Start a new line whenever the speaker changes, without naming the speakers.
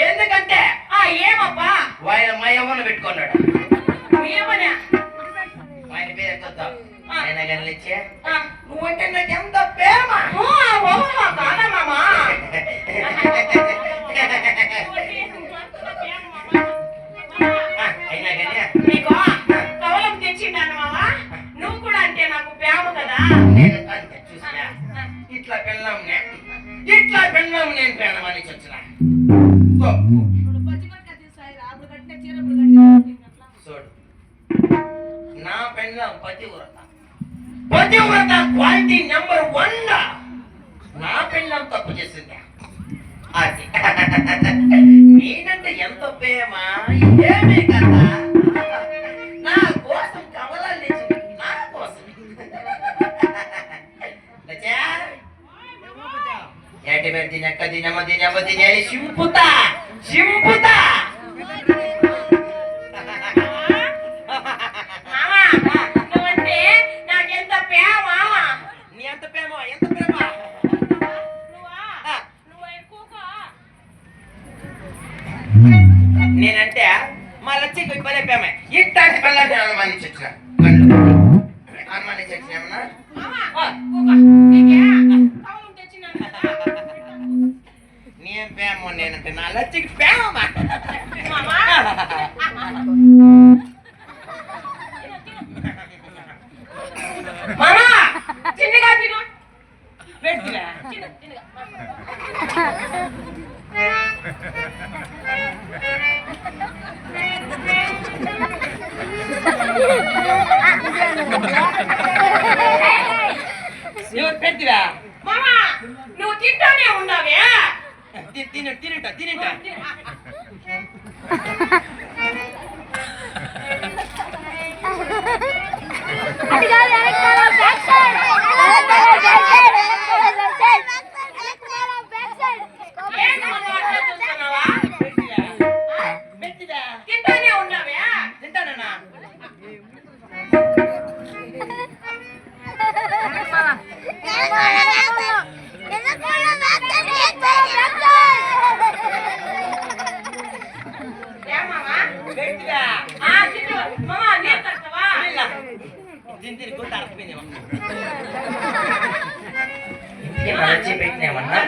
ఎందుకంటే ఏమబ్బా ఆయన మయమను పెట్టుకున్నాడు. ఆయన పేరు ఎత్తుతావు ఆయన గనిలిచ్చే నువ్వంటే నాకు ఎంత ప్రేమ. అయినా కానీ కవలం తెచ్చిండాను మామా. నువ్వు కూడా అంటే నాకు ప్రేమ కదా. నేను అంతే చూసినా ఇట్లా పెళ్ళాం నేను ప్రేమని వచ్చిన చూడు. నా పెళ్ళాం పతివ్రత క్వాలిటీ నెంబర్ 1. నా పెళ్ళాం తప్పు చేసింది అది. నేనంటే ఎంత ప్రేమ ఏమే కదా. నా కోసం కమలాలు తెచ్చింది నా కోసం. ఏటి మీద తినక్క తినమ్మ తినమ్మ తినేది సింపుతా నేనంటే మా లక్ష్యకి ఇబ్బంది అయిపోయామే. ఇట్లాంటి పిల్లలు అనుమానించి వచ్చిన నేను ప్రేమ నేనంటే నా లక్ష్యకి ప్రేమ. చిన్నగా తిను పెడుతున్నా పెడతావా మామా. నువ్వు తింటానే ఉన్నావే. తినట తింటానే ఉన్నావే. తింటానా పెట్టినామన్నా